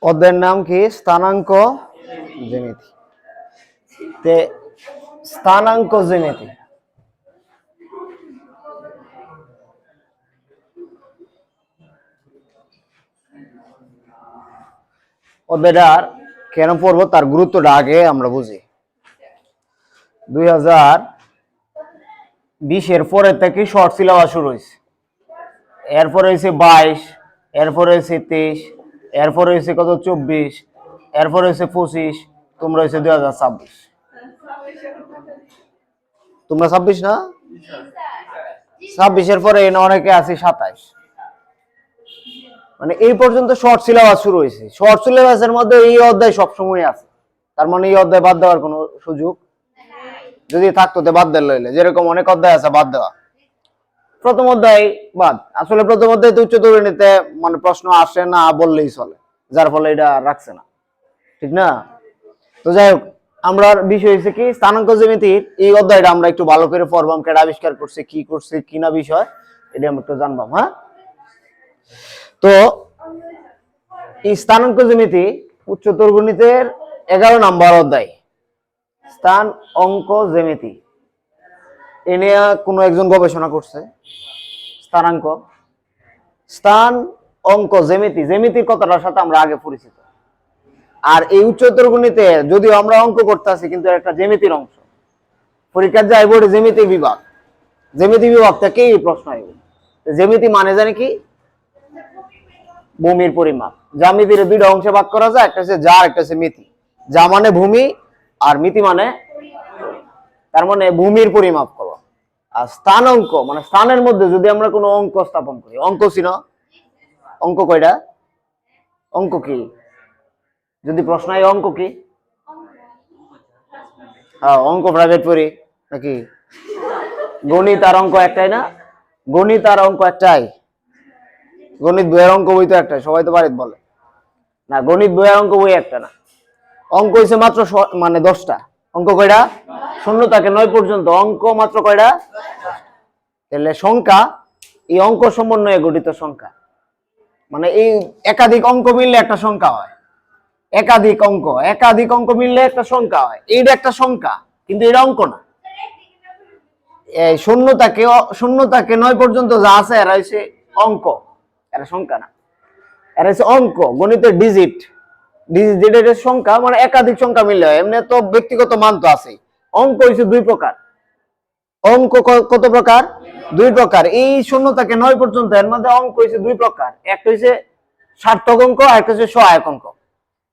অধ্যায়ের নাম কি? স্থানাঙ্ক জ্যামিতি। স্থানাঙ্ক জ্যামিতি অধ্যায়টার কেন পড়বো তার গুরুত্বটা আগে আমরা বুঝি। 2020 পরে থেকে শর্ট সিলেবাস শুরু হয়েছে, এরপরে হয়েছে 22, এরপরে হয়েছে 23, এরপরে হয়েছে কত 24, এরপরে হয়েছে 25, তোমরা হয়েছে 2026। তোমরা 26 না? 26 পরে অনেকে আছে 27। মানে এই পর্যন্ত শর্ট সিলেবাস শুরু হয়েছে। শর্ট সিলেবাসের মধ্যে এই অধ্যায় সবসময় আছে, তার মানে এই অধ্যায় বাদ দেওয়ার কোনো সুযোগ যদি থাকতো তো বাদ দেওয়া লইলে, যেরকম অনেক অধ্যায় আছে বাদ দেওয়া। প্রথম অধ্যায় বাদ, আসলে প্রথম অধ্যায় তো উচ্চতর গণিতে মানে প্রশ্ন আসে না বললেই চলে, যার ফলে এটা রাখছে না, ঠিক না? তো যাই হোক, আমরা বিষয় হচ্ছে কি স্থানাঙ্ক জ্যামিতির এই অধ্যায়টা আমরা একটু ভালো করে পড়বাম, কেডা আবিষ্কার করছে, কি করছে, কি না বিষয় এটা আমরা একটু জানবাম। হ্যাঁ, তো এই স্থানাঙ্ক জ্যামিতি উচ্চতর গণিতের 11 নম্বর অধ্যায়, স্থান অঙ্ক জ্যামিতি। এ নিয়ে কোনো একজন গবেষণা করছে। স্থানাঙ্ক, স্থান অঙ্ক জ্যামিতি, জ্যামিতির কথাটার সাথে আমরা আগে পরিচিত। আর এই উচ্চতর গণিতে যদিও আমরা অঙ্ক করতে আছি, কিন্তু একটা জ্যামিতির অংশ। পরীক্ষার যায় বোর্ডে জ্যামিতি বিভাগ, জ্যামিতি বিভাগ থেকে এই প্রশ্ন আসবে। জ্যামিতি মানে জানি কি? ভূমির পরিমাপ। জ্যামিতির দুইটা অংশে ভাগ করা যায়, একটা হচ্ছে যা, একটা হচ্ছে মিতি। যা মানে ভূমি, আর মিতি মানে, তার মানে ভূমির পরিমাপ করো। আর স্থান অঙ্ক মানে স্থানের মধ্যে যদি আমরা কোনো অঙ্ক স্থাপন করি। অঙ্ক চিনো? অঙ্ক কয়টা? অঙ্ক কি? যদি প্রশ্ন হয় অঙ্ক কি? হ্যাঁ, অঙ্ক প্রাইভেট পড়ি নাকি? গণিত আর অঙ্ক একটাই না? গণিত আর অঙ্ক একটাই? গণিত বইয়ের অঙ্ক বই তো একটাই, সবাই তো বাড়িতে বলে না। গণিত বইয়ের অঙ্ক বই একটা না, অঙ্ক হয়েছে মাত্র মানে 10টা। অঙ্ক কয়টা? 0 থেকে 9 পর্যন্ত অঙ্ক মাত্র কয়টা? তাহলে সংখ্যা, এই অঙ্ক সমন্বয়ে গঠিত সংখ্যা, মানে এই একাধিক অঙ্ক মিললে একটা সংখ্যা হয়। একাধিক অঙ্ক মিললে একটা সংখ্যা হয়। এইটা একটা সংখ্যা, কিন্তু এটা অঙ্ক না। এই 0 থেকে 9 পর্যন্ত যা আছে এরা হচ্ছে অঙ্ক, এরা সংখ্যা না। এরা হচ্ছে অঙ্ক, গণিতের ডিজিট। ডিজিটের সংখ্যা মানে একাধিক সংখ্যা মিললে হয়। এমনি তো ব্যক্তিগত মান তো আছে। অঙ্ক হচ্ছে 2 প্রকার। অঙ্ক কত প্রকার? 2 প্রকার। এই 0 থেকে 9 পর্যন্ত এর মধ্যে অঙ্ক হচ্ছে 2 প্রকার। একটা হচ্ছে সার্থক অঙ্ক, আর একটা হচ্ছে সহায়ক অঙ্ক।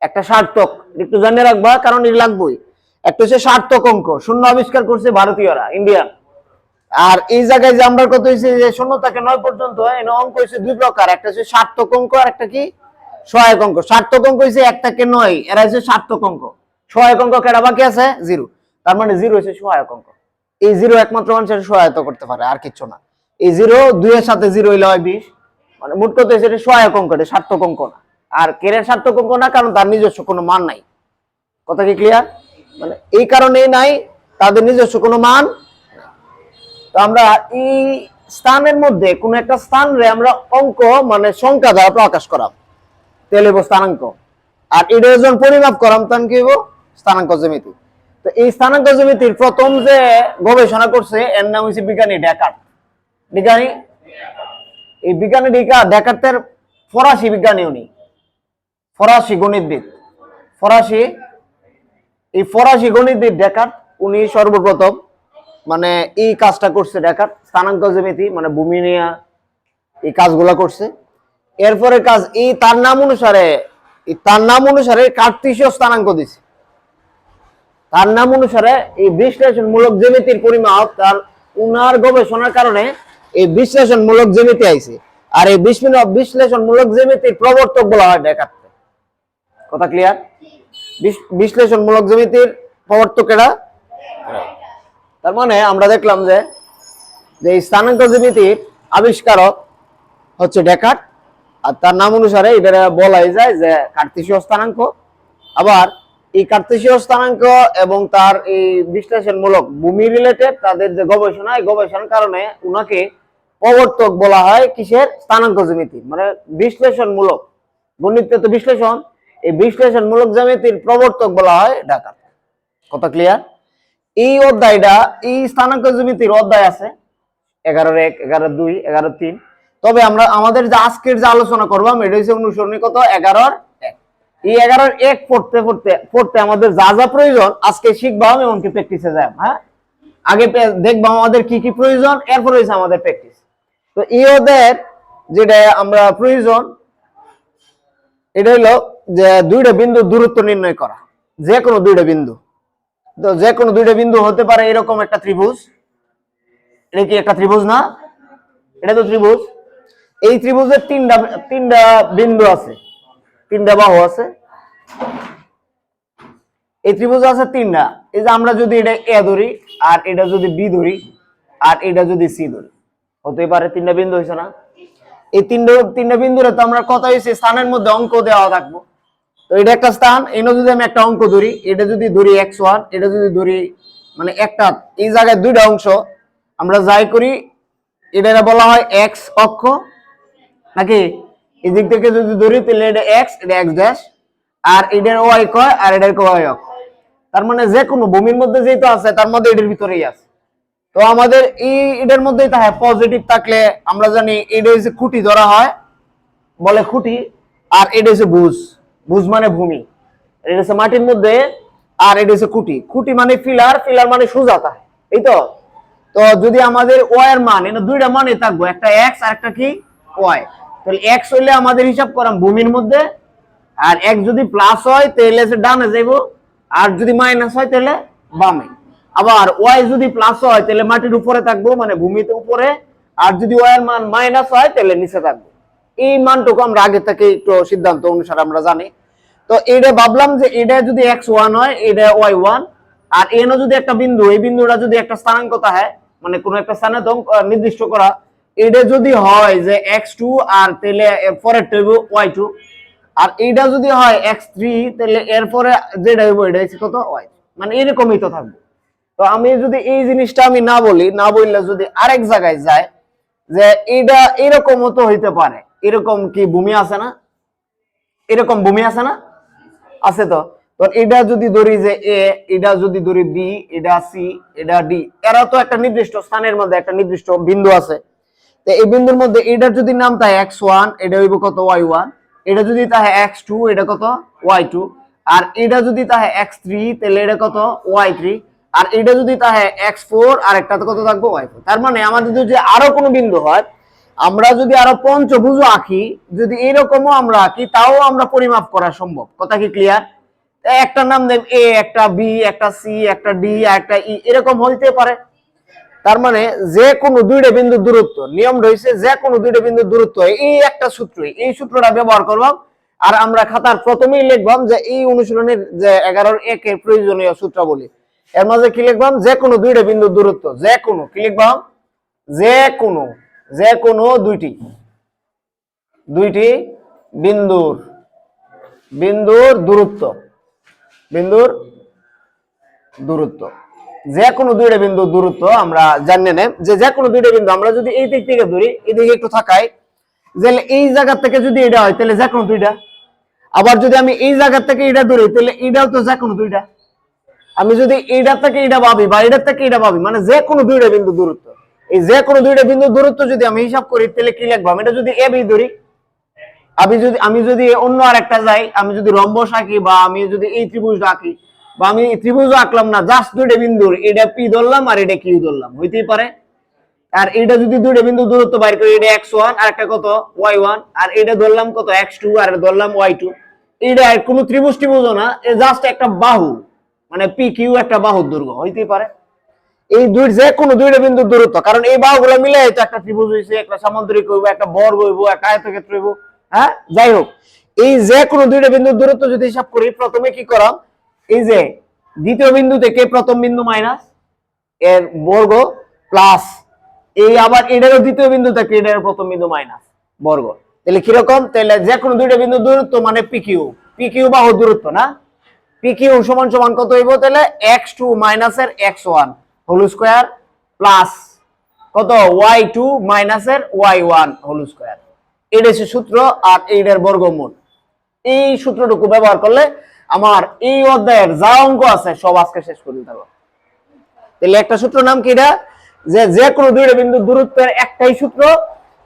একটা সার্থক একটু জানিয়ে রাখবা, কারণ এটা লাগবেই। একটা হচ্ছে সার্থক অঙ্ক, শূন্য আবিষ্কার করছে ভারতীয়রা, ইন্ডিয়ান। আর এই জায়গায় যে আমরা কত হয়েছে যে 0 থেকে 9 পর্যন্ত অঙ্ক হচ্ছে 2 প্রকার। একটা হচ্ছে সার্থক অঙ্ক, আর একটা কি? সহায়ক অঙ্ক। সার্থক অঙ্ক হচ্ছে 1 থেকে 9, এরা হচ্ছে সার্থক অঙ্ক। সহায়ক অঙ্ক কেডা বাকি আছে? 0। তার মানে 0 হচ্ছে সহায়ক অঙ্ক। এই 0 একমাত্র মানুষের সহায়তা করতে পারে, আর কিছু না। এই 0 2 এর সাথে 0 হইলে হয় 20। মানে মোট কথা হচ্ছে এটা সহায়ক অঙ্ক, এটা সার্থক অঙ্ক না। আর কেরের সার্থক অঙ্ক না, কারণ তার নিজস্ব কোনো মান নাই। কথা কি ক্লিয়ার? মানে এই কারণেই নাই, তাদের নিজস্ব কোনো মান। তো আমরা এই স্থানের মধ্যে কোন একটা স্থান রে আমরা অঙ্ক মানে সংখ্যা দ্বারা প্রকাশ করাম, তাহলে স্থানাঙ্ক। আর এটা যখন পরিমাপ করাম তখন কি হইব? স্থানাঙ্ক জ্যামিতি। তো এই স্থানাঙ্ক জ্যামিতির প্রথম যে গবেষণা করছে এর নাম হচ্ছে বিজ্ঞানী ডেকার্ট। বিজ্ঞানী, এই বিজ্ঞানী ডেকার্টের ফরাসি বিজ্ঞানী উনি, ফরাসি গণিতবিদ। এই ফরাসি গণিতবিদ ডেকার্ট, উনি সর্বপ্রথম মানে এই কাজটা করছে। ডেকার্ট স্থানাঙ্ক জ্যামিতি মানে ভূমি নিয়ে এই কাজগুলা করছে। এরপরে কাজ এই তার নাম অনুসারে কার্তেশীয় স্থানাঙ্ক দিছে। তার নাম অনুসারে এই বিশ্লেষণমূলক জ্যামিতির পরিমাপ, তার উনার গবেষণার কারণে এই বিশ্লেষণমূলক জ্যামিতি আইছে। আর এই বিশ্লেষণমূলক জ্যামিতির প্রবর্তক বলা হয় ডেকার্ট। কথা ক্লিয়ার? বিশ্লেষণমূলক জ্যামিতির প্রবর্তক এরা। তার মানে আমরা দেখলাম যে এই স্থানাঙ্ক জ্যামিতির আবিষ্কারক হচ্ছে ডেকার্ট, আর তার নাম অনুসারে এটা বলাই যায় যে কার্তেশীয় স্থানাঙ্ক। আবার এই কার্তেশীয় স্থানাঙ্ক এবং তার এই বিশ্লেষণমূলক ভূমি রিলেটেড তাদের যে গবেষণা, এই গবেষণার কারণে উনাকে প্রবর্তক বলা হয় কিসের? স্থানাঙ্ক জ্যামিতি, মানে বিশ্লেষণমূলক। গণিতে তো বিশ্লেষণ, এই বিশ্লেষণমূলক জ্যামিতির প্রবর্তক বলা হয় ডাকাত। কথা ক্লিয়ার? এই অধ্যায়টা, এই স্থানাঙ্ক জ্যামিতির অধ্যায় আছে 11-1, 11-2, 11-3। তবে আমরা আমাদের যে আজকের যে আলোচনা করবাম এটা হচ্ছে অনুসরণী কত? 11-1। এই 11-1 পড়তে পড়তে পড়তে আমাদের যা যা প্রয়োজন আজকে শিখবাম, এমনকি প্র্যাকটিসে যাই। হ্যাঁ, আগে দেখবাম আমাদের কি কি প্রয়োজন, এরপর হয়েছে আমাদের প্র্যাকটিস। তো এই অধ্যায়ের যেটা আমরা প্রয়োজন, এটা হলো যে দুইটা বিন্দু দূরত্ব নির্ণয় করা। যে কোনো দুইটা বিন্দু, তো যে কোনো দুইটা বিন্দু হতে পারে এরকম একটা ত্রিভুজ। এটা কি একটা ত্রিভুজ না? এটা তো ত্রিভুজ। এই ত্রিভুজের তিনটা বিন্দু আছে, তিনটা বাহু আছে। এই ত্রিভুজ আছে তিনটা। এই যে আমরা যদি এটা এ ধরি, আর এটা যদি বি ধরি, আর এটা যদি সি ধরি, হতে পারে তিনটা বিন্দু হয়েছে না? এই তিনটা বিন্দুরে তো আমরা কত হয়েছে স্থানের মধ্যে অঙ্ক দেওয়া থাকবো। তো এটা একটা স্থান, এনে যদি আমি একটা অঙ্ক ধরি, এটা যদি ধরি x1, এটা যদি ধরি, মানে একটা এই জায়গায় দুইটা অংশ আমরা যাই করি, এটা বলা হয় এক্স অক্ষ নাকি? এই দিক থেকে যদি ধরি তাহলে এটা এক্স, এটা এক্স ড্যাশ, আর এটার ওয়াই কয়, আর এটার ওয়াই অক্ষ। তার মানে যে কোনো ভূমির মধ্যে যেটা আছে তার মধ্যে এটার ভিতরেই আছে। তো আমাদের এটার মধ্যেই থাকে পজিটিভ থাকলে আমরা জানি এটা হচ্ছে খুঁটি ধরা হয়, বলে খুঁটি। আর এটা হচ্ছে ভুজ, ভুজ মানে ভূমি। এটা হচ্ছে মাটির মধ্যে, আর এটা হচ্ছে খুঁটি। খুঁটি মানে পিলার, পিলার মানে সোজা থাকে, এই তো। তো যদি আমাদের ওয়াই এর মান, এটা দুইটা মানই থাকবো, একটা এক্স আর একটা কি ওয়াই। তাহলে এক্স হইলে আমাদের হিসাব করাম ভূমির মধ্যে, আর এক্স যদি প্লাস হয় তাহলে ডানে যাইব, আর যদি মাইনাস হয় তাহলে বামে। আবার ওয়াই যদি প্লাস হয় তাহলে মাটির উপরে থাকবো, মানে ভূমিতে উপরে, আর যদি ওয়াই এর মান মাইনাস হয় তাহলে নিচে থাকবো। এই মানটুকু আমরা আগে থেকে একটু সিদ্ধান্ত অনুসারে আমরা জানি। তো এটা ভাবলাম যে এটা যদি x1 হয়, এটা y1, আর এনও যদি একটা বিন্দু, এই বিন্দুটা যদি একটা স্থানাঙ্ক হয়, মানে কোন একটা স্থানে তো নির্দিষ্ট করা, এটা যদি হয় যে x2, আর তাহলে পরের হইব y2, আর এইটা যদি হয় x3, তাহলে এরপরে যেটা হইব এটা হচ্ছে কত? y, মানে এরকমই তো থাকবে। তো আমি যদি এই জিনিসটা আমি না বলি, না বললে যদি আরেক জায়গায় যায় যে এটা এরকমও তো হইতে পারে, এরকম কি ভূমি আছে না? এরকম ভূমি আছে না? আছে তো। তো এটা যদি ধরি যে এ, এটা যদি ধরি বি, এটা সি, এটা ডি, এরা তো একটা নির্দিষ্ট স্থানের মধ্যে একটা নির্দিষ্ট বিন্দু আছে। তো এই বিন্দুর মধ্যে এটার যদি নাম থাকে x1, এটা হইব কত? y1। এটা যদি থাকে x2, এটা কত? y2। আর এটা যদি থাকে x3, তাহলে এটা কত? y3। আর এটা যদি থাকে x4, আর একটা কত থাকবো? y4। তার মানে আমাদের যদি আরো কোনো বিন্দু হয়, আমরা যদি আরো পঞ্চভুজ আঁকি, যদি এরকমও আমরা আঁকি, তাও আমরা পরিমাপ করা সম্ভব। কথা কি ক্লিয়ার? একটা নাম দেব এ, একটা বি, একটা সি, একটা ডি, একটা ই, এরকম হইতে পারে। তার মানে যে কোনো দুইটা বিন্দুর দূরত্ব, নিয়ম রয়েছে যে কোনো দুইটা বিন্দুর দূরত্ব এই একটা সূত্র, এই সূত্রটা ব্যবহার করবাম। আর আমরা খাতার প্রথমেই লিখবাম যে এই অনুশীলনের যে 11-1 এর প্রয়োজনীয় সূত্র বলি, এর মাঝে কি লিখবাম? যে কোনো দুইটা বিন্দুর দূরত্ব, যে কোনো কি লিখবাম? যে কোনো দুইটি বিন্দুর দূরত্ব, যে কোনো দুইটা বিন্দুর দূরত্ব আমরা জানিয়ে নেব। যে কোনো দুইটা বিন্দু আমরা যদি এই দিক থেকে ধরি, এই দিকে একটু থাকাই, যে এই জায়গা থেকে যদি এটা হয় তাহলে যে কোনো দুইটা। আবার যদি আমি এই জায়গা থেকে এটা ধরি তাহলে এটাও তো যে কোনো দুইটা। আমি যদি এইটা থেকে এটা ভাবি বা এটার থেকে এটা ভাবি, মানে যে কোনো দুইটা বিন্দু দূরত্ব। এই যে কোনো দুইটা বিন্দু দূরত্ব যদি আমি হিসাব করি তাহলে কি লিখবো? এটা যদি এ বি ধরি, আমি যদি অন্য আরেকটা যাই, আমি যদি রম্বস আঁকি, বা আমি যদি এই ত্রিভুজটা আঁকি, বা আমি ত্রিভুজও আঁকলাম না, জাস্ট দুইটা বিন্দুর, এটা পি ধরলাম আর এটা কিউ ধরলাম, হইতেই পারে। আর এটা যদি দুইটা বিন্দু দূরত্ব বাইর করি, এটা x1 আর একটা কত? y1, আর এটা ধরলাম কত? x2, আর এটা ধরলাম y2। এটা কোনো ত্রিভুজও না, জাস্ট একটা বাহু, মানে পি কিউ একটা বাহুর দৈর্ঘ্য, হইতেই পারে। এই যে কোনো দুইটা বিন্দুর দূরত্ব, কারণ এই বাহুগুলো মিলে তো একটা ত্রিভুজ হইছে, একটা সামান্তরিক হইব, একটা বর্গ হইব, একটা আয়তক্ষেত্র হইব। হ্যাঁ, যাই হোক, এই যে কোনো দুইটা বিন্দুর দূরত্ব যদি হিসাব করি, প্রথমে কি করাম? এই যে দ্বিতীয় বিন্দু থেকে প্রথম বিন্দু মাইনাস এর বর্গ, প্লাস এই আবার এটারও দ্বিতীয় বিন্দু থেকে এটার প্রথম বিন্দু মাইনাস বর্গ। তাহলে কিরকম? তাহলে যে কোনো দুইটা বিন্দু দূরত্ব মানে পি কিউ বাহুর দূরত্ব না? পি কিউ সমান সমান কত হইব তাহলে x2 মাইনাসের x1 হোল স্কয়ার প্লাস কত y2 মাইনাসের y1 হোল স্কয়ার। এটা হচ্ছে সূত্র আর এইটার বর্গমূল। এই সূত্রটুকু ব্যবহার করলে আমার এই অধ্যায়ের যা অঙ্ক আছে সব আজকে শেষ করে দিতে পারবো। তাহলে একটা সূত্র নাম কি এটা, যে যে কোনো দুইটা বিন্দুর দূরত্বের একটাই সূত্র,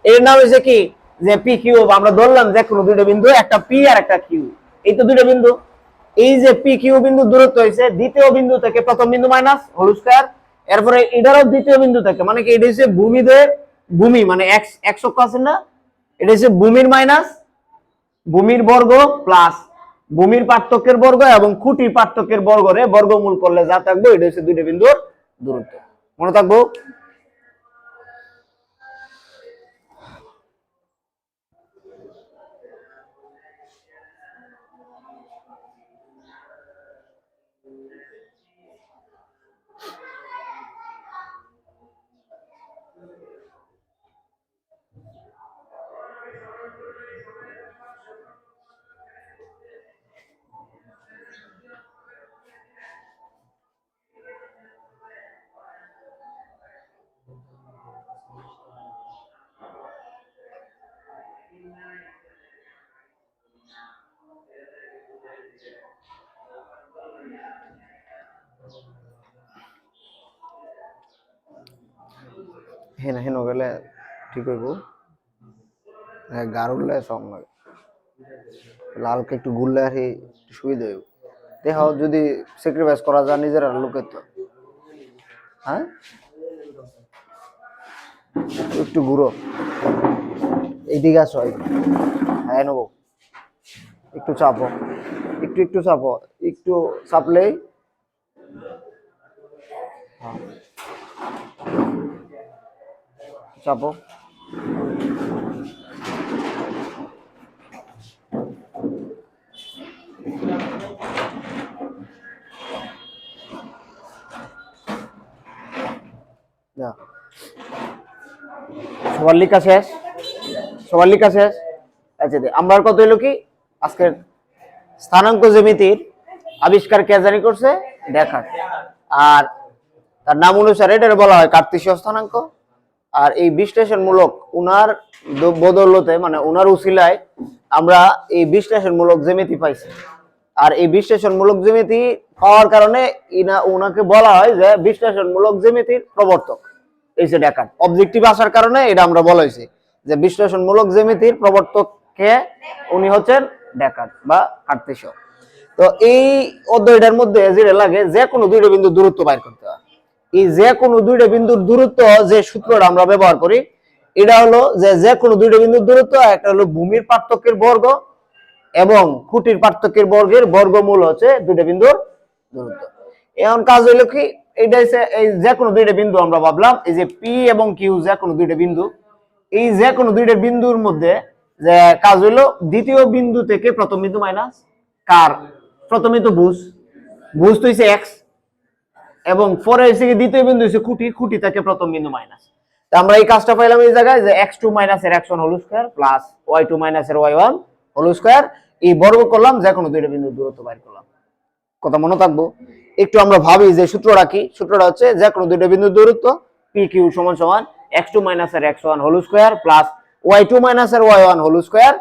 এর নাম হচ্ছে কি যে পি কিউ। আমরা ধরলাম যে কোনো দুইটা বিন্দু, একটা পি আর একটা কিউ, এই তো দুইটা বিন্দু। এই যে পি কিউ বিন্দু দূরত্ব হয়েছে দ্বিতীয় বিন্দু থেকে প্রথম বিন্দু মাইনাস হোল স্কয়ার, এরপরে এটারও দ্বিতীয় বিন্দু থেকে, মানে কি এটা হচ্ছে ভূমিদের ভূমি মানে এক্স এক্স অক্ষ আছে না, এটা হচ্ছে ভূমির মাইনাস ভূমির বর্গ প্লাস ভূমির পার্থক্যের বর্গ এবং খুঁটির পার্থক্যের বর্গরে বর্গমূল করলে যা থাকবে এটা হচ্ছে দুইটা বিন্দুর দূরত্ব। মনে থাকবো? হেন হেন গেলে ঠিক হইব। হ্যাঁ গাড়ুলে সব লাগে, লালকে একটু গুললে আর সুবিধা হইব। দেখ যদি স্যাক্রিফাইস করা যায় নিজের লোকের তো। হ্যাঁ একটু ঘুরো, এইদিকে আসো। হ্যাঁ নেবো, একটু চাপো, একটু একটু চাপো, একটু চাপলেই চাপো। সবার লেখা শেষ? সবার লেখা শেষ? আচ্ছা আমরা কত হইলো কি আজকের স্থানাঙ্ক জ্যামিতির আবিষ্কার কে জানি করছে? ডেকার্ট। আর তার নাম অনুসারে এটা বলা হয় কার্তেশীয় স্থানাঙ্ক। আর এই বিশ্লেষণমূলক উনার বদৌলতে মানে উনার উসিলায় আমরা এই বিশ্লেষণমূলক জ্যামিতি পাইছি। আর এই বিশ্লেষণমূলক জ্যামিতি পাওয়ার কারণে উনাকে বলা হয় যে বিশ্লেষণমূলক জ্যামিতির প্রবর্তক। এই যে ডেকার্ট অবজেক্টিভ আসার কারণে এটা আমরা বলা হয়েছে যে বিশ্লেষণমূলক জ্যামিতির প্রবর্তককে উনি হচ্ছেন ডেকার্ট বা কার্তেশীয়। তো এই অধ্যায়টার মধ্যে যেটা লাগে যে কোনো দুইটা বিন্দু দূরত্ব বাইর করতে হয়। এই যে কোনো দুইটা বিন্দুর দূরত্ব যে সূত্রটা আমরা ব্যবহার করি এটা হলো যে যে কোনো দুইটা বিন্দুর দূরত্ব একটা হলো ভূমির পার্থক্যের বর্গ এবং খুঁটির পার্থক্যের বর্গের বর্গমূল হচ্ছে দুইটা বিন্দুর দূরত্ব। এখন কাজ হইলো কি এইটা হচ্ছে এই যে কোনো দুইটা বিন্দু আমরা ভাবলাম এই যে পি এবং কিউ যে কোনো দুইটা বিন্দু, এই যে কোনো দুইটা বিন্দুর মধ্যে যে কাজ হইলো দ্বিতীয় বিন্দু থেকে প্রথম বিন্দু মাইনাস কার প্রথমে তো বুঝ তো হইছে এক্স এবং পরে হইছে কি দ্বিতীয় বিন্দু হইছে খুঁটি, খুঁটি থেকে প্রথম বিন্দু মাইনাস। তো আমরা এই কাজটা পাইলাম এই জায়গায় যে x2 মাইনাসের x1 whole square plus y2 মাইনাসের y1 হোল স্কয়ার এই বর্গ করলাম যে কোনো দুইটা বিন্দুর দূরত্ব বাইর করলাম। কথা মনে থাকবো? একটু আমরা ভাবি যে সূত্রটা কি। সূত্রটা হচ্ছে যে কোনো দুইটা বিন্দুর দূরত্ব pq সমান সমান x2 মাইনাসের x1 whole square plus y2 মাইনাসের y1 হোল স্কয়ার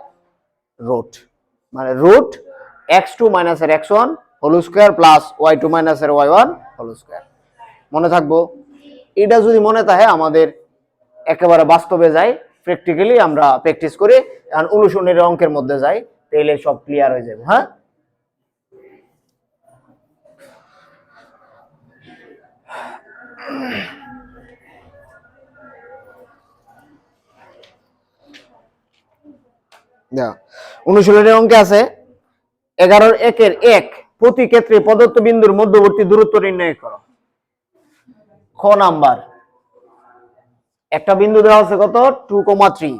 রুট মানে রুট x2 মাইনাসের x1 whole square plus y2 মাইনাসের y1 হোল স্কয়ার। মনে থাকবো? এটা যদি মনে থাকে আমাদের একেবারে বাস্তবে যাই, প্র্যাকটিক্যালি আমরা প্র্যাকটিস করি, এখন অনুশীলনের অঙ্কের মধ্যে যাই, তাহলে সব ক্লিয়ার হয়ে যাবে। হ্যাঁ অনুশীলনের অঙ্কে আছে 11-1 প্রতি ক্ষেত্রে প্রদত্ত বিন্দুর মধ্যবর্তী দূরত্ব নির্ণয় করো। খ নাম্বার একটা বিন্দু দেওয়া আছে কত 2,3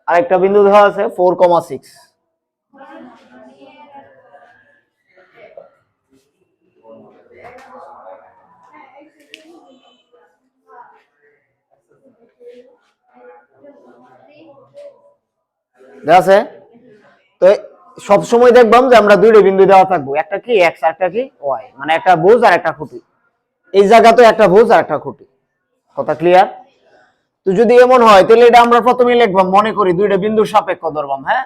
আর একটা বিন্দু দেওয়া আছে 4,6। আছে তো সব সময় দেখবাম যে আমরা দুইটা বিন্দু দেওয়া থাকবো, একটা কি এক্স আর একটা কি ওয়াই, মানে একটা ভুজ আর একটা খুঁটি। এই জায়গাতে একটা ভুজ আর একটা খুঁটি। কথা ক্লিয়ার? তো যদি এমন হয় তাহলে এটা আমরা প্রথমেই লিখবাম, মনে করি দুইটা বিন্দুর সাপেক্ষ ধরবাম। হ্যাঁ,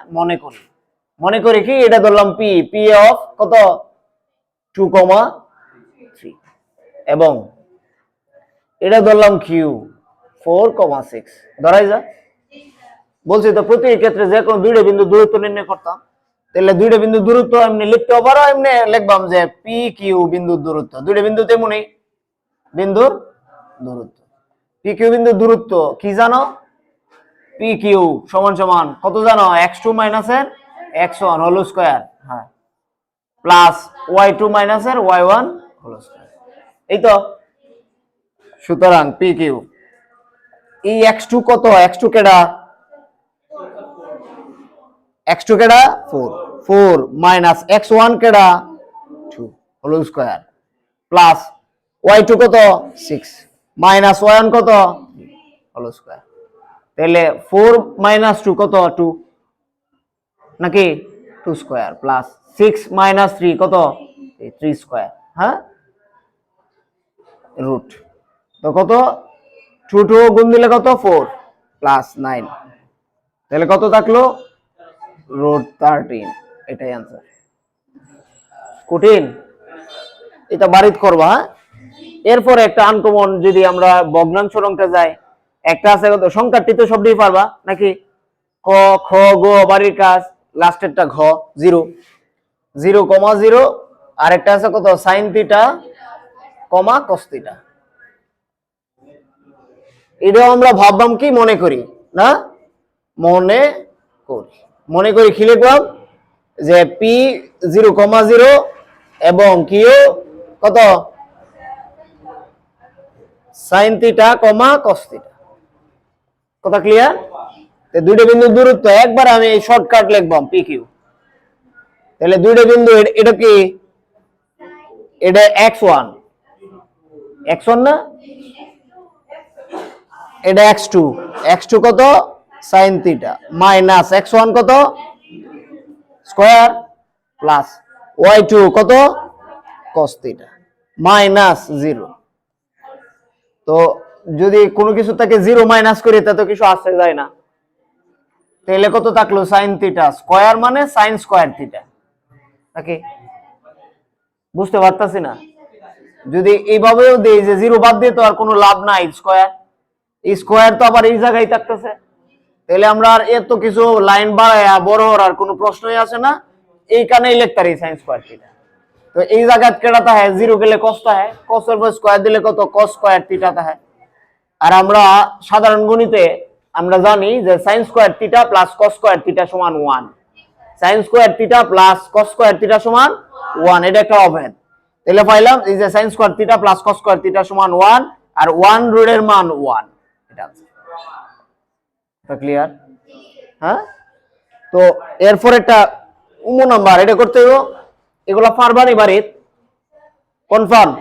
মনে করি কি এটা ধরলাম পি, পি অফ কত 2,3, এবং এটা ধরলাম কিউ 4,6। ধরাই যায়? বলছি তো প্রতি ক্ষেত্রে যে কোনো দুইটা বিন্দু দূরত্ব নির্ণয় করতাম, তাহলে দুইটা বিন্দু দূরত্ব এমনি লিখতে পারো, এমনি লিখবাম যে পি কিউ বিন্দুর দূরত্ব। দুইটা বিন্দু তেমনই বিন্দুর দূরত্ব। পি কিউ বিন্দুর দূরত্ব কি জানো? পি কিউ সমান সমান কত জানো? x2 মাইনাসের x1 হোল স্কয়ার, হ্যাঁ, প্লাস y2 মাইনাসের y1 হোল স্কয়ার। এই তো। সুতরাং পি কিউ এই x2 কত? x2 কেডা? x2 কেডা 4, 4 মাইনাস x1 কেডা 2 হোল স্কয়ার, প্লাস y2 কত 6 মাইনাস y1 কত হোল স্কয়ার। তাহলে 4 মাইনাস 2 কত 2 নাকি 2 স্কয়ার, প্লাস 6 মাইনাস 3 কত 3 স্কয়ার, হ্যাঁ, রুট। তো কত 2 2 গুণ দিলে কত 4 প্লাস 9, তাহলে কত থাকলো রুট 13। এটাই आंसर। কঠিন? এটা বারিত করবা। হ্যাঁ, এরপর একটা আনকমন, যদি আমরা ভগ্নাংশ অঙ্কে যাই, একটা আছে কত সংখ্যাটি তো সবই পারবা নাকি? ক খ গ বাড়ির কাজ, লাস্টেরটা ঘ 0 0,0, আর একটা আছে কত sin থিটা কমা cos থিটা। এটাও আমরা ভাববাম কি মনে করি না? মনে করি কি লিখবাম যে পি 0,0 এবং কিউ কত sin থিটা কমা cos থিটা। কথা ক্লিয়ার? দুইটা বিন্দু দূরত্ব একবার আমি শর্টকাট লিখবাম পি কিউ। তাহলে দুইটা বিন্দু, এটা কি? এটা x1 না, এটা x2 কত sin থিটা মাইনাস x1 কত স্কয়ার, প্লাস y2 কত cos থিটা মাইনাস 0। তো যদি কোনো কিছু থেকে 0 মাইনাস করি তা তো কিছু আসে যায় না, তাহলে কত থাকলো sin থিটা স্কয়ার মানে sin স্কয়ার থিটা নাকি? বুঝতে পারতাছি না। যদি এইভাবেও দেই যে 0 বাদ দিয়ে তো আর কোনো লাভ নাই, স্কয়ার এই স্কয়ার তো আবার এই জায়গায় থাকতেছে, তাহলে আমরা আর এত কিছু লাইন বাড়ায়া বড় হওয়ার আর কোনো প্রশ্নই আসে না, এইখানেই লিখতারি sin স্কয়ার থিটা। তো এই জায়গায় কেডাটা হয় 0 গেলে cos টা হয়, cos এর উপর স্কয়ার দিলে কত cos স্কয়ার থিটা টা হয়। আর আমরা সাধারণ গণিতে আমরা জানি যে sin square theta plus cos square theta সমান 1, sin square theta plus cos square theta সমান 1, এটা একটা অভেদ। তাহলে পাইলাম এই যে sin square theta plus cos square theta সমান 1, আর 1 রুটের মান 1। এটা আছে, এটা ক্লিয়ার? হ্যাঁ, তো এরপর একটা নাম্বার এটা করতে হবে, এগুলা পারবানি বাড়িত কনফার্ম?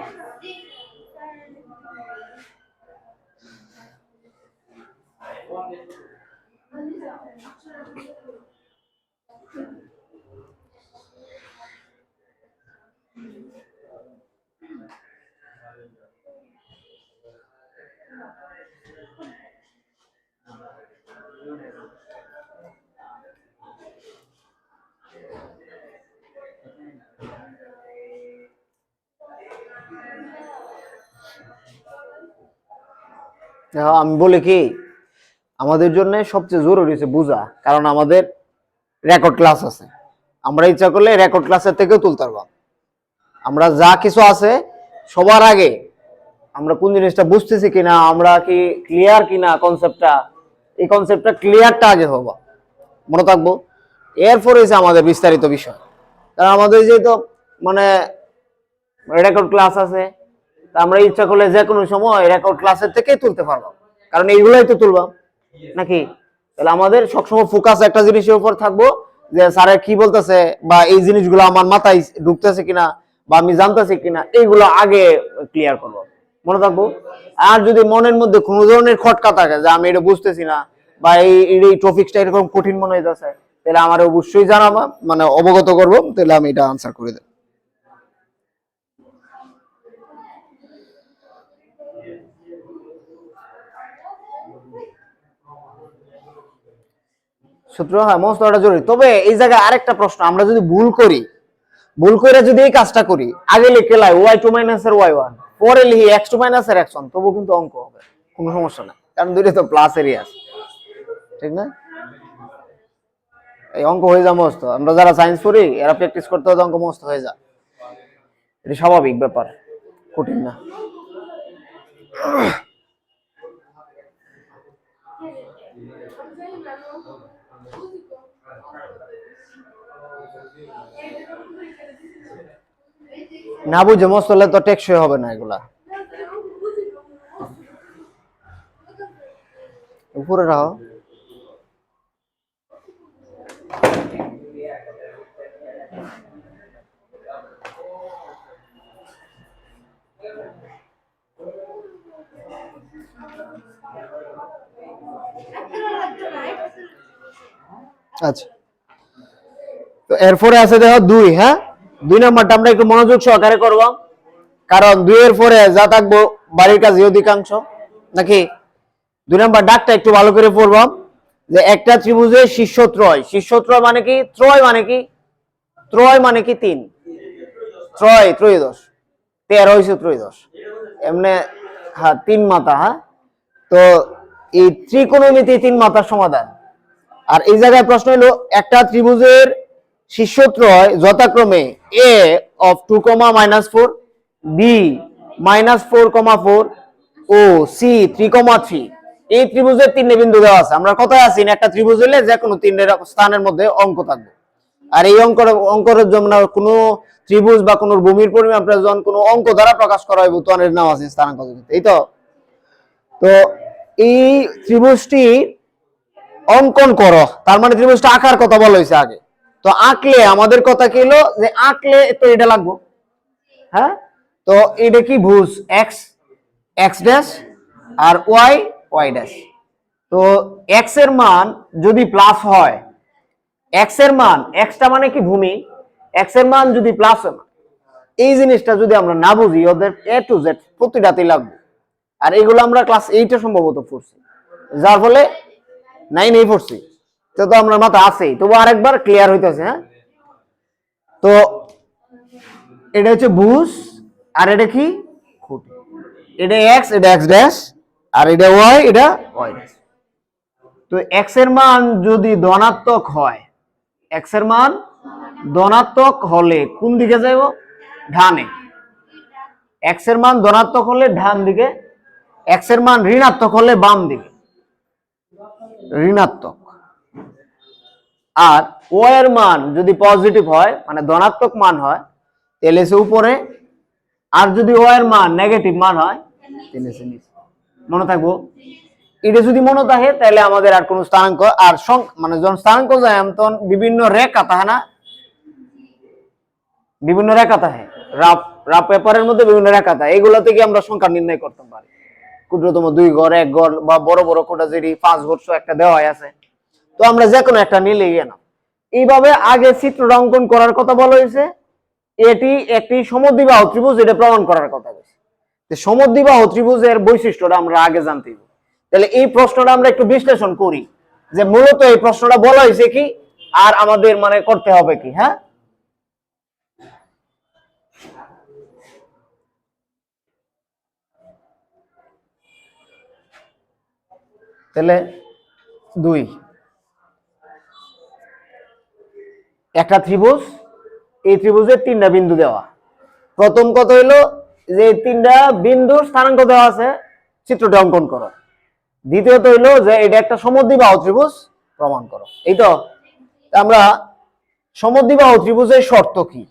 আমি বলি কি, আমাদের জন্য সবচেয়ে জরুরি হচ্ছে বোঝা, কারণ আমাদের রেকর্ড ক্লাস আছে। আমরা ইচ্ছা করলে রেকর্ড ক্লাসের থেকেও তুলতে পারবো। আমরা যা কিছু আছে সবার আগে আমরা কোন জিনিসটা বুঝতেছি কিনা, আমরা কি ক্লিয়ার কিনা কনসেপ্টটা, এই কনসেপ্টটা ক্লিয়ারটা আগে হবো, মনে থাকবো। এরপর হচ্ছে আমাদের বিস্তারিত বিষয়, কারণ আমাদের যেহেতু মানে রেকর্ড ক্লাস আছে, আমরা ইচ্ছা করলে যে কোনো সময় রেকর্ড ক্লাসের থেকেই তুলতে পারবো, কারণ এইগুলাই তো তুলবো নাকি? তাহলে আমাদের সবসময় ফোকাস একটা জিনিসের উপর থাকবো, যে স্যারের কি বলতেছে বা এই জিনিসগুলো আমার মাথায় ঢুকতেছে কিনা বা আমি জানতেছি কিনা, এইগুলো আগে ক্লিয়ার করবো, মনে থাকবো। আর যদি মনের মধ্যে কোনো ধরনের খটকা থাকে যে আমি এটা বুঝতেছি না বা এই টপিকটা এরকম কঠিন মনে হইতেছে, তাহলে আমার অবশ্যই জানাবা, মানে অবগত করবো, তাহলে আমি এটা আনসার করে দেব। সূত্র, হ্যাঁ মস্তটা জরুরি। তবে এই জায়গায় আরেকটা প্রশ্ন, আমরা যদি ভুল করে যদি এই কাজটা করি, আগে লিখে লাই y2 মাইনাস এর y1, পরে লিখি x2 মাইনাস এর x1, তবু কিন্তু অঙ্ক হবে, কোনো সমস্যা নাই, কারণ দুইটা তো প্লাস এরই আছে, ঠিক না? এই অঙ্ক হয়ে যায় মস্ত, আমরা যারা সায়েন্স পড়ি এরা প্র্যাকটিস করতে হলে অঙ্ক মস্ত হয়ে যায়, এটা স্বাভাবিক ব্যাপার, কঠিন না। না বুঝে মস্ত হলে তো টেকসই হবে না এগুলা। উপরে রাখো। আচ্ছা, তো এরপরে আছে দেখো 2, হ্যাঁ 2 নাম্বারটা আমরা একটু মনোযোগ সহকারে করব, কারণ 2 এর পরে যা থাকবো বাড়ির কাজে অধিকাংশ, নাকি? 2 নাম্বার ডাকটা একটু ভালো করে পড়ব, যে একটা ত্রিভুজের শীর্ষত্রয়, শীর্ষত্রয় মানে কি, ত্রয় মানে কি, ত্রয় মানে কি 3, ত্রয় ত্রয়োদশ, 13 হইছে ত্রয়োদশ, এমনি, হ্যাঁ 3 মাথা, হ্যাঁ। তো এই ত্রিকোণমিতি 3 মাথার সমাধান। আর এই জায়গায় প্রশ্ন হলো একটা ত্রিভুজের শীর্ষত্রয় যথাক্রমে a of 2, -4, b -4, O c 3, এই ত্রিভুজের 3 বিন্দু দেওয়া আছে। আমরা কোথায় আছি, একটা ত্রিভুজ হলে যে কোনো 3 স্থানের মধ্যে অঙ্ক থাকবে, আর এই অঙ্কের জন্য কোনো ত্রিভুজ বা কোনো ভূমির পরিমাপ যখন কোনো অঙ্ক দ্বারা প্রকাশ করা হবে তখন এর নাম আছে স্থানাঙ্ক। এই তো এই ত্রিভুজটি অঙ্কন করো, তার মানে ত্রিভুজটা আঁকার কথা বলা হয়েছে আগে। তো আঁকলে আমাদের কথা কি হলো, যে আঁকলে তো এটা লাগবে, হ্যাঁ। তো এটা কি ভুজ, এক্স এক্স ড্যাশ আর ওয়াই ওয়াই ড্যাশ। তো এক্স এর মান যদি প্লাস হয়, এক্স এর মান, এক্সটা মানে কি ভূমি, এক্স এর মান যদি প্লাস হয়, এই জিনিসটা যদি আমরা না বুঝি, ওদের এ টু জেড প্রতিটাতেই লাগবে। আর এগুলো আমরা ক্লাস 8-এ সম্ভবত পড়ছি, যার ফলে 9-এই পড়ছি, তো আমরা মাথা আছেই, তবু আরেকবার ক্লিয়ার হইতেছে, হ্যাঁ। তো এটা হচ্ছে ভুজ, আর এটা কি খুঁটি, এটা এক্স, এটা এক্স ড্যাশ, আর এটা ওয়াই, এটা ওয়াই ড্যাশ। তো এক্স এর মান যদি ধনাত্মক হয়, এক্স এর মান ধনাত্মক হলে কোন দিকে যাইব, ডানে। এক্স এর মান ধনাত্মক হলে ডান দিকে, এক্স এর মান ঋণাত্মক হলে বাম দিকে, ঋণাত্মক। আর ও এর মান যদি পজিটিভ হয়, মানে ধনাত্মক মান হয়, তাহলে সে উপরে, আর যদি ও এর মান নেগেটিভ মান হয় তাহলে সে নিচে। মনে থাকবো, এটা যদি মনে থাকে তাহলে আমাদের আর কোনো স্থানাঙ্ক আর মানে যখন স্থানাঙ্ক যায় তখন বিভিন্ন রেখা থাকে না, বিভিন্ন রেখা থাকে, রাফ রাফ পেপারের মধ্যে বিভিন্ন রেখা থাকে, এগুলো থেকে আমরা সংখ্যা নির্ণয় করতে পারি। ক্ষুদ্রতম 2 ঘর, 1 ঘর, বা বড় বড় কোটা যেটি 5 ঘর একটা দেওয়া আছে, তো আমরা যে কোনো একটা নিলে না। এইভাবে আগে চিত্রটা অঙ্কন করার কথা বলা হয়েছে, এটি একটি সমদ্বিবাহু ত্রিভুজ, এটা প্রমাণ করার কথা বলছে। সমদ্বিবাহু ত্রিভুজের বৈশিষ্ট্যটা আমরা আগে জানতে হবে। তাহলে এই প্রশ্নটা আমরা একটু বিশ্লেষণ করি, যে মূলত এই প্রশ্নটা বলা হয়েছে কি, আর আমাদের মানে করতে হবে কি, হ্যাঁ। তাহলে 2, একটা ত্রিভুজ, এই ত্রিভুজের 3টা বিন্দু দেওয়া। প্রথম কথা হইলো যে 3টা বিন্দুর স্থানাঙ্ক দেওয়া আছে, চিত্রটি অঙ্কন করো। দ্বিতীয়ত হইলো যে এটা একটা সমদ্বিবাহু ত্রিভুজ, প্রমাণ করো। এই তো আমরা সমদ্বিবাহু ত্রিভুজের শর্ত কি,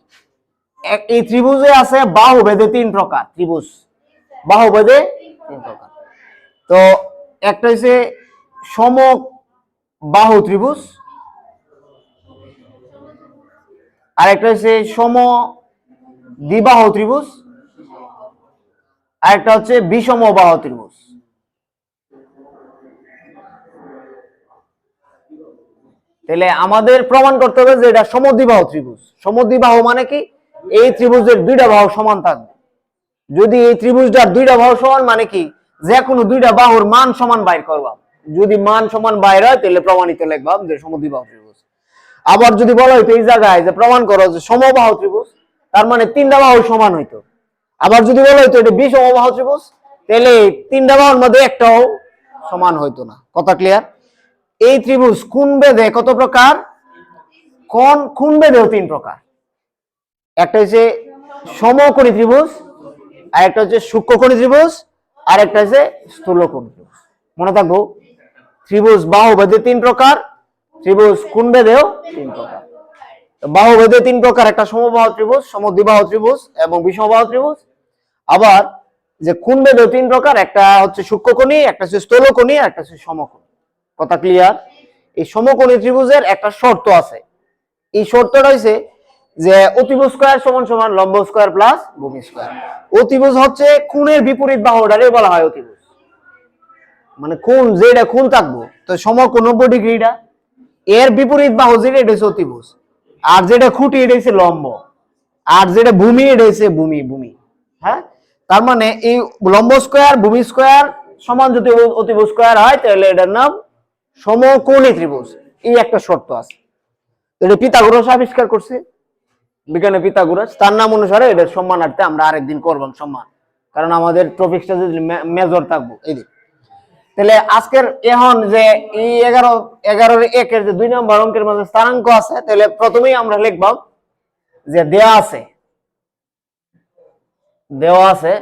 এই ত্রিভুজে আছে বাহুভেদে 3 প্রকার ত্রিভুজ, বাহুভেদে 3 প্রকার। তো একটা হচ্ছে সমবাহু ত্রিভুজ, আর একটা হচ্ছে সমদ্বিবাহু ত্রিভুজ, আর একটা হচ্ছে বিষমবাহু তাহলে আমাদের প্রমাণ করতে হবে যে এটা সমদ্বিবাহু ত্রিভুজ। সমদ্বিবাহু মানে কি, এই ত্রিভুজের দুইটা বাহু সমান থাকবে। যদি এই ত্রিভুজটার দুইটা বাহু সমান মানে কি, যে কোনো দুইটা বাহুর মান সমান বাইর করবা। যদি মান সমান বাইর হয় তাহলে প্রমাণিত লিখবা যে সমদ্বিবাহু ত্রিভুজ। আবার যদি বলা হইতো এই জায়গায় যে প্রমাণ করো যে সমবাহু ত্রিভুজ, তার মানে তিনটা বাহু সমান হইতো। আবার যদি বলা হইতো এটা বিষমবাহু ত্রিভুজ, তাহলে তিনটা বাহুর মধ্যে একটাও সমান হইতো না। কথা ক্লিয়ার? এই ত্রিভুজ কোণ বেধে কত প্রকার? কোণ বেধেও তিন প্রকার। একটা হচ্ছে সমকোণী ত্রিভুজ, আর একটা হচ্ছে সূক্ষ্মকোণী ত্রিভুজ, আর একটা হচ্ছে স্থূলকোণী ত্রিভুজ। মনে থাকবো, ত্রিভুজ বাহু বেধে তিন প্রকার, ত্রিভুজ কোণ বেধেও তিন প্রকার। বাহু বেধে তিন প্রকার, একটা সমবাহু ত্রিভুজ, সমদ্বিবাহু ত্রিভুজ এবং বিষমবাহু ত্রিভুজ। আবার যে কোণ বেধেও তিন প্রকার, একটা হচ্ছে সূক্ষ্মকোণী, একটা হচ্ছে স্থূলকোণী, আর একটা হচ্ছে সমকোণী। কথা ক্লিয়ার? এই সমকোণী ত্রিভুজের একটা শর্ত আছে। এই শর্তটা হইছে যে অতিভুজ স্কয়ার সমান সমান লম্ব স্কয়ার প্লাস ভূমি স্কয়ার। অতিভুজ হচ্ছে কোণের বিপরীত বাহুটারে বলা হয় অতিভুজ। মানে কোণ যেটা কোণ থাকবো, তো সমকোণ 90 ডিগ্রিটা, এর বিপরীত বাহু যেটা এটা হচ্ছে অতিভুজ। আর যেটা খুঁটি এটা হচ্ছে লম্ব, আর যেটা ভূমি এটা হচ্ছে ভূমি। হ্যাঁ, তার মানে এই লম্ব স্কয়ার ভূমি স্কয়ার সমান যদি অতিভুজ স্কয়ার হয় তাহলে এটার নাম সমকোণী ত্রিভুজ। এই একটা শর্ত আছে। এটা পিথাগোরাস আবিষ্কার করছে, বিজ্ঞানী পিথাগোরাস। তার নাম অনুসারে এটার সম্মানার্থে আমরা আরেকদিন করবাম সম্মান, কারণ আমাদের টপিকটা যদি মেজর থাকবো এই দিন। তাহলে আজকের এখন যে এই 11 একের যে 2 নম্বর অঙ্কের মধ্যে স্থানাঙ্ক আছে, তাহলে প্রথমেই আমরা লিখবাম যে দেওয়া আছে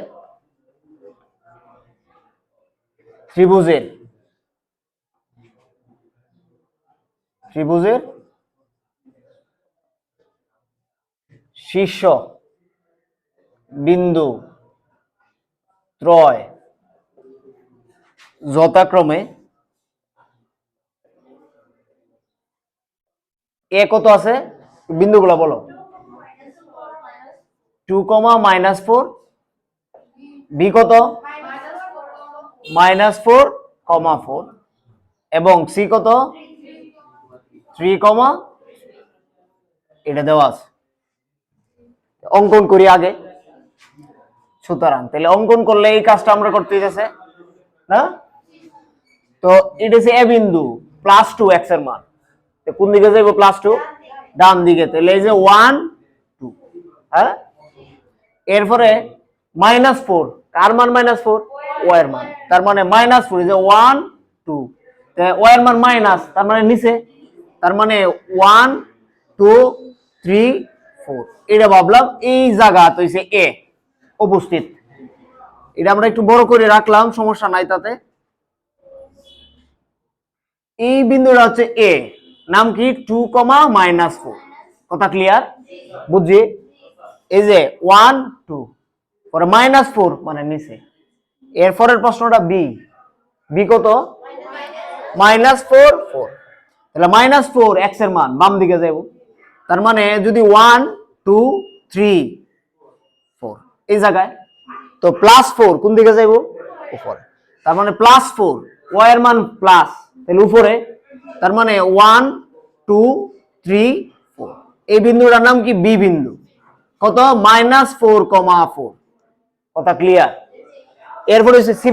ত্রিভুজের শীর্ষ বিন্দু ত্রয় যথাক্রমে এ কত আছে, বিন্দুগুলো বলো। 2, -4, বি কত -4, 4 এবং সি কত 3, এটা দেওয়া আছে। অঙ্কন করি আগে। সুতরাং তাহলে অঙ্কন করলে এই কাজটা আমরা করতে গেছে না। তো এটা হচ্ছে এ বিন্দু, +2 x এর মান। তো কোন দিকে যাইবো? +2, ডান দিকে। তাহলে এই যে 1 2, হ্যাঁ। এরপরে -4, কার মান -4? y এর মান। তার মানে -4 এই যে 1 2, তো y এর মান মাইনাস, তার মানে নিচে। তার মানে 1 2 3 4। এটা ভাবলাম এই জায়গা তো হইছে এ উপস্থিত। এটা আমরা একটু বড় করে রাখলাম, সমস্যা নাই তাতে। এই বিন্দুটা হচ্ছে এ, নাম কি 2, -4। কথা ক্লিয়ার? বুঝছি? এই যে 1 2 পরে -4 মানে নিচে। এরপরের প্রশ্নটা বি কত? -4 4। তাহলে -4 x এর মান বাম দিকে যাব। তার মানে যদি 1 2 3 4 এই জায়গায়, তো +4 কোন দিকে যাব? উপরে। তার মানে +4 y এর মান প্লাস, তাহলে উপরে। তার মানে 1 2 3 4। এই বিন্দুটার নাম কি? বি বিন্দু। কত? -4, 4। কথা ক্লিয়ার? এরপরে হচ্ছে সি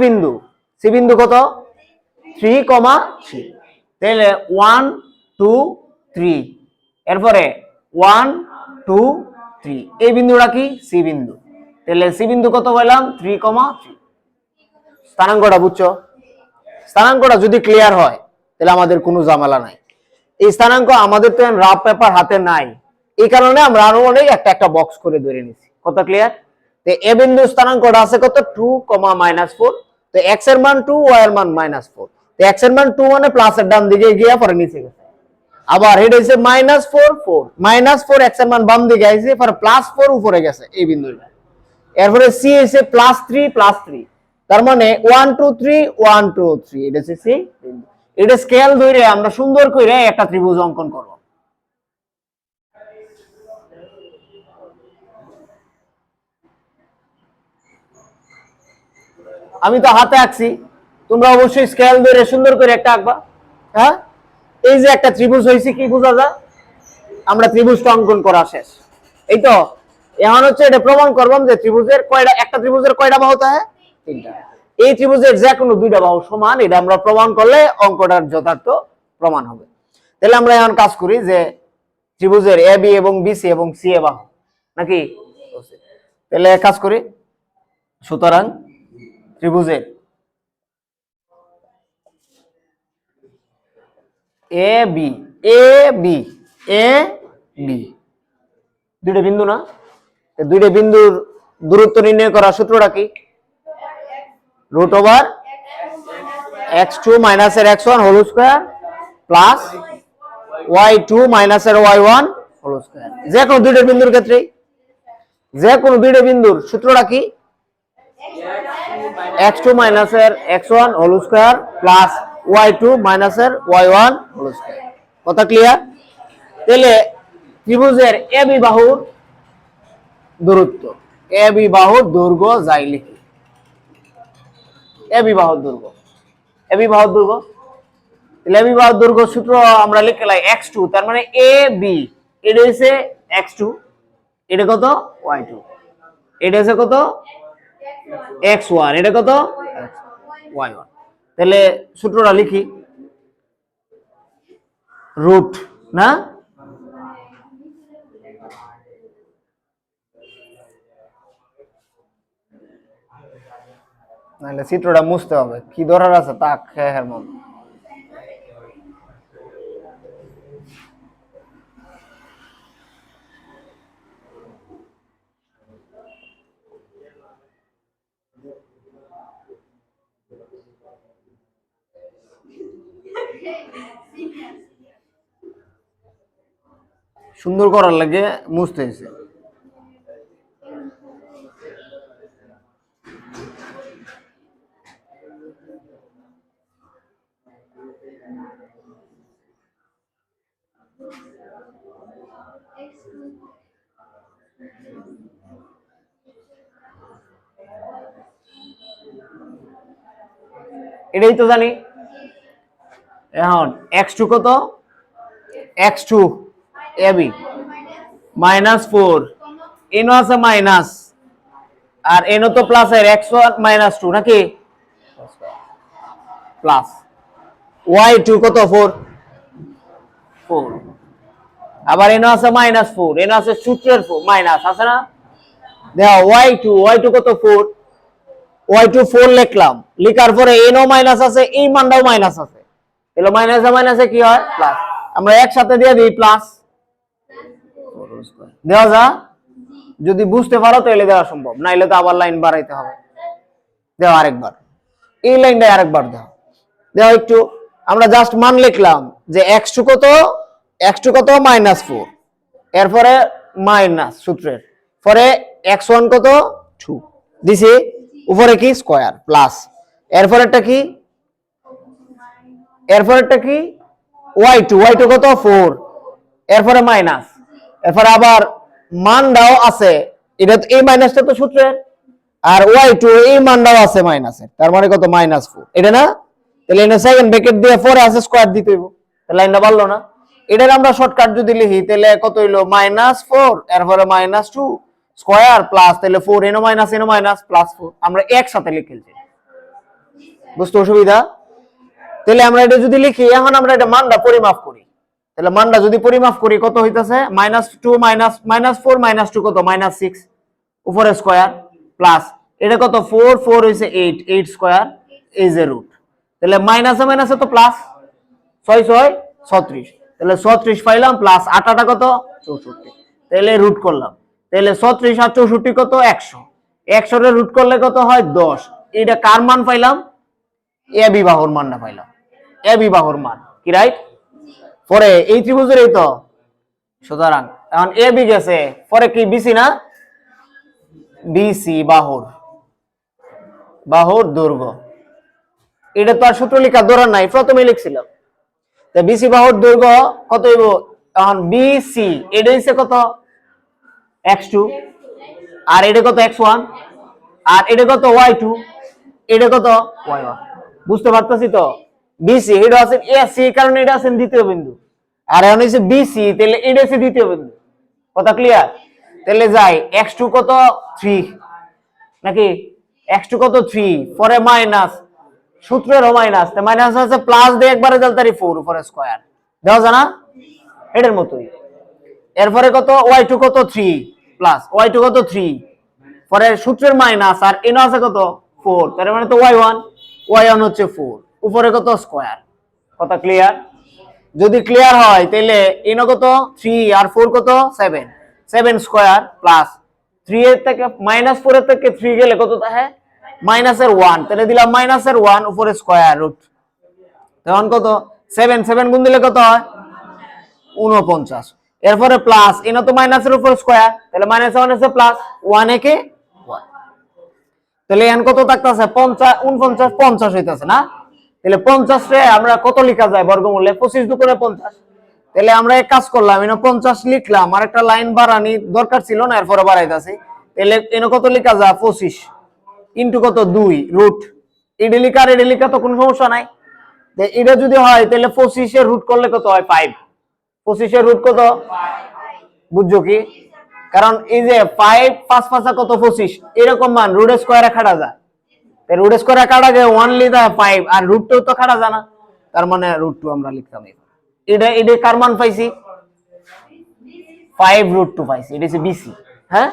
বিন্দু কত? 3, 3। তাহলে 1 2 3, এরপরে 1 2 3। এই বিন্দুটা কি? সি বিন্দু। তাহলে সি বিন্দু কত বললাম? 3, 3। স্থানাঙ্কটা বুঝছো? স্থানাঙ্কটা যদি ক্লিয়ার হয় তাহলে আমাদের কোনো ঝামেলা নাই। এই স্থানাঙ্ক আমাদের তো রাফ পেপার হাতে নাই, এই কারণে আমরা আরো অনেক একটা বক্স করে ধরে নিছি। কত ক্লিয়ার? তো এ বিন্দু স্থানাঙ্কটা আছে কত? 2, -4। তো x এর মান 2, y এর মান -4। তো x এর মান 2 মানে প্লাসের ডান দিকে গিয়ে পরে নিচে গেছে। আবার এটা হচ্ছে -4 4, -4 x এর মান বাম দিকে আইছে, পরে +4 উপরে গেছে এই বিন্দুটা। এরপরে সি এসে +3, তার মানে 1 2 3 1 2 3। এটা হচ্ছে সি বিন্দু। এটা স্কেল ধরে আমরা সুন্দর করে একটা ত্রিভুজ অঙ্কন করব। আমি তো হাতে আঁকছি, তোমরা অবশ্যই স্কেল ধরে সুন্দর করে একটা আঁকবা। হ্যাঁ, এই যে একটা ত্রিভুজ হয়েছে, কি বোঝা যায়? আমরা ত্রিভুজটা অঙ্কন করা শেষ, এই তো। এখন হচ্ছে এটা প্রমাণ করবাম যে ত্রিভুজের কয়টা, একটা ত্রিভুজের কয়টা বাহু থাকে? তিনটা। এই ত্রিভুজের যে কোনো দুইটা বাহু সমান, এটা আমরা প্রমাণ করলে অঙ্কটার যথার্থ প্রমাণ হবে। তাহলে আমরা এখন কাজ করি যে ত্রিভুজের এ বি এবং বিসি এবং সি এ বাহু নাকি, তাহলে কাজ করি। সুতরাং ত্রিভুজের A B, A B, A B দুইটা বিন্দু না, দুইটা বিন্দুর দূরত্ব নির্ণয় করার সূত্রটা কি? রুট ওভার x2 মাইনাসের x1 whole square plus y2 মাইনাসের y1 হোল স্কয়ার। যে কোনো দুইটা বিন্দুর ক্ষেত্রে, যে কোনো দুইটা বিন্দুর সূত্রটা কি? x2 মাইনাসের x1 whole square plus y2 মাইনাসের y1 হোল স্কয়ার। কথা ক্লিয়ার? তাহলে ত্রিভুজের এ বি বাহুর দূরত্ব, এ বি বাহুর দৈর্ঘ্য যাই লিখি, এ বি বাহুর দৈর্ঘ্য, এ বি বাহুর দৈর্ঘ্য, তাহলে এ বি বাহুর দৈর্ঘ্য সূত্র আমরা লিখলাই x2, তার মানে এ বি এটা হচ্ছে x2, এটা কত? y2, এটা হচ্ছে কত? x1, এটা কত? y1। তাহলে সূত্রটা লিখি, রুট না, নাহলে চিত্রটা মুছতে হবে, কি ধরার আছে তা খেয়ার মন। সুন্দর করার লাগে মুছতে হয়েছে। এটাই তো জানি। এখন x2 কত? x2 এবি -4, এনও আছে মাইনাস, আর এনও তো প্লাস এর x1 -2 নাকি, প্লাস y2 কত? 4, 4, আবার এনও আছে -4, এনও আছে সূত্রের 4 মাইনাস আছে না, দেখো y2 কত? 4, y2 4 লিখলাম, লিখার পরে এনও মাইনাস আছে, এই মানটাও মাইনাস আছে, তাহলে মাইনাসে মাইনাসে কি হয়? প্লাস। আমরা একসাথে দিয়ে দিই প্লাস, দেওয়া যা, যদি বুঝতে পারো তাহলে দেওয়া সম্ভব, নাইলে তো আবার লাইন বাড়াইতে হবে। দেও আরেকবার, এই লাইনটা আরেকবার দাও, দেও একটু। আমরা জাস্ট মান লিখলাম যে x2 কত? x2 কত? -4, এরপরে মাইনাস সূত্রের পরে x1 কত? 2 দিছি, উপরে কি? স্কয়ার প্লাস, এরপরেরটা কি? এরপরেরটা কি? y2 কত? 4, এরপরে মাইনাস, এরপরে আবার মানটাও আছে, এটা এই মাইনাসটা তো সূত্রের, আর y2 এই মানটাও আছে মাইনাসের, তার মানে কত? -4, এটা না? তাহলে এনে সেকেন্ড ব্র্যাকেট দিয়ে পরে আছে স্কয়ার দিতে হইব, তাহলে লাইনটা বললো না। এটার আমরা শর্টকাট যদি লিখি তাহলে কত হইলো? -4, এরপরে -2 স্কয়ার প্লাস, তাহলে 4, এনো মাইনাস প্লাস 4, আমরা একসাথে লিখেছি, বুঝতে অসুবিধা? তাহলে আমরা এটা যদি লিখি, এখন আমরা এটা মানটা পরিমাপ করি, তাহলে মানটা যদি পরিমাপ করি কত হইতাছে? -2 -4 -2 কত? -6, উপরে স্কয়ার প্লাস, এটা কত? 4, 4 হইছে 8, 8 স্কয়ার, এই যে রুট, তাহলে মাইনাসে মাইনাসে তো প্লাস, 6 6 36, তাহলে 36 পাইলাম প্লাস 8 8 কত? 64, তাহলে রুট করলাম, তাহলে 36 আর 64 কত? 100, 100 এর রুট করলে কত হয়? 10। এটা কার মান পাইলাম? এ বি বাহুর মানটা পাইলাম, এ বি বাহুর মান কি, রাইট? পরে এই ত্রিভুজের এই তো, সুতরাং এখন এ বি গেছে, পরে কি? বিসি না, বিসি বাহুর, বাহুর দৈর্ঘ্য, এটা তো আর সূত্র লেখা দরকার নাই, প্রথমে লিখছিলাম। তা বিসি বাহুর দৈর্ঘ্য কত হইব? এখন বিসি এটা হইছে কত? x2, আর এটা কত? x1, আর এটা কত? y2, এটা কত? y1, বুঝতে পারতেছি তো? বিসি এটা আছে এসি, কারণ এটা আছে দ্বিতীয় বিন্দু, আর এখন হচ্ছে বিসি, তাহলে এটা হচ্ছে দ্বিতীয় বিন্দু। কথা ক্লিয়ার? তাহলে যাই x2 কত 3 নাকি x2 কত 3, পরে মাইনাস, সূত্রেরও মাইনাস, তে মাইনাস আছে প্লাস দিয়ে একবারে দেলতারি 4 উপরে স্কয়ার দেওয়া যায় না, এটার মতোই। এরপরে কত y2 কত 3 প্লাস y2 কত 3, পরে সূত্রের মাইনাস, আর এনো আছে কত 4, তার মানে তো y1 হচ্ছে 4 উপরে কত স্কয়ার। কথা ক্লিয়ার? যদি ক্লিয়ার হয় তাহলে এনো কত 3 আর 4 কত 7, 7 স্কয়ার প্লাস 3 এর থেকে মাইনাস 4 এর থেকে 3 গেলে কত থাকে মাইনাসের 1, তাহলে দিলাম মাইনাসের 1 উপরে স্কয়ার রুট, তখন কত 7 7 গুণ দিলে কত হয় 49। এরপরে প্লাস এনো তো মাইনাসের উপর স্কয়ার, তাহলে মাইনাসে মাইনাসে প্লাস 1 একে 1, তাহলে এন কত থাকতেছে 50 49 50 হইতাছে না। তাহলে 50 রে আমরা কত লেখা যায় বর্গমূলে 25 2 করে 50, তাহলে আমরা এক কাজ করলাম, এনো 50 লিখলাম, আর একটা লাইন বাড়ানি দরকার ছিল না, এরপরে বাড়াইতাছি। তাহলে এনো কত লেখা যায় 25 ইনটু কত 2 রুট, এটা লেখা আর এটা লেখা তো কোনো সমস্যা নাই। এটা যদি হয় তাহলে 25 এর রুট করলে কত হয় 5, 25 এর রুট কত বুঝছো কি? কারণ এই যে 5 5 5 কত 25, এরকম মান রুট স্কয়ারে কাটা যায়, তাই রুট স্কয়ারে কাটা যায় 1 লিখা 5, আর রুট 2 তো কাটা যায় না, তার মানে রুট 2 আমরা লিখতাম। এটা কার মান পাইছি 5 রুট 2 পাইছি, এটা হচ্ছে বিসি। হ্যাঁ,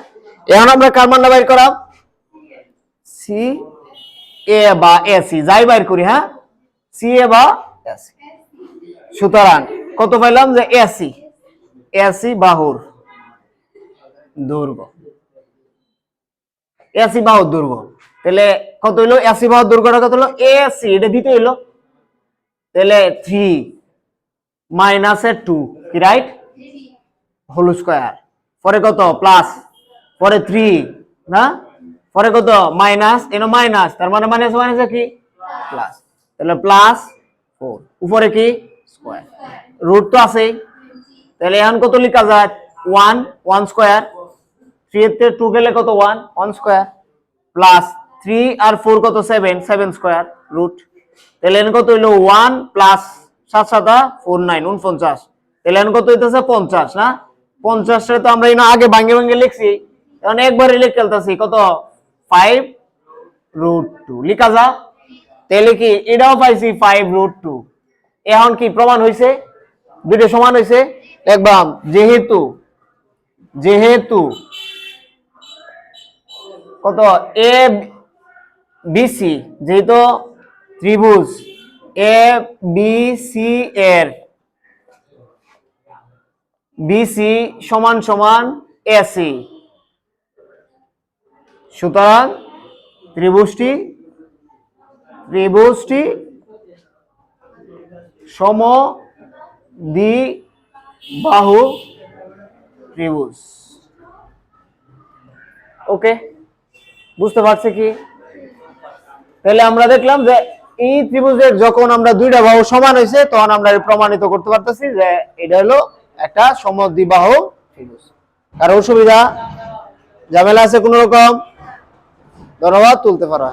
এখন আমরা কার মানটা বাইর করাম সি এ বা এসি যাই বাইর করি। হ্যাঁ, সি এ বা এসি। সুতরাং কত পাইলাম যে এসি, এসি বাহুর দৈর্ঘ্য, এসি বাহুর দৈর্ঘ্য, তাহলে কত হইলো এসি বাহুর দৈর্ঘ্যটা কত হলো এসি, এটা দিতে হইলো, তাহলে 3 মাইনাসের 2 কি রাইট হোল স্কয়ার, পরে কত প্লাস, পরে 3 না, পরে কত মাইনাস, এনো মাইনাস, তার মানে মাইনাস মাইনাসে কি প্লাস, তাহলে প্লাস 4 উপরে কি স্কয়ার, রুট তো আছেই, তাহলে এখন কত লেখা যায় 1 1 স্কয়ার, 3 এর 2 গেলে কত 1 1 স্কয়ার, প্লাস 3 আর 4 কত 7 7 স্কয়ার রুট, তাহলে এখন কত হইলো 1 প্লাস 7 7 4 9 49, তাহলে এখন কত হইতেছে 50 না। 50 রে তো আমরা ইনো আগে ভাঙে ভাঙে লিখছি, এখন একবারে লিখে ফেলতাছি কত 5 রুট 2 লিখা যা, তাহলে কি এটাও পাইছি 5 রুট 2। এখন কি প্রমাণ হইছে দুটো সমান হইছে, একদম যেহেতু যেহেতু কত এ বিসি, যেহেতু ত্রিভুজ এ বি সি এর বিসি সমান সমান এসি, সুতরাং ত্রিভুজটি সমদ্বিবাহু ত্রিভুজ। ওকে, বুঝতে পারছে কি? তাহলে আমরা দেখলাম যে এই ত্রিভুজের যখন আমরা দুইটা বাহু সমান হয়েছে তখন আমরা প্রমাণিত করতে পারতেছি যে এটা হলো একটা সমদ্বিবাহু ত্রিভুজ। কারো অসুবিধা ঝামেলা আছে কোন রকম? ধন্যবাদ, তুলতে পারো।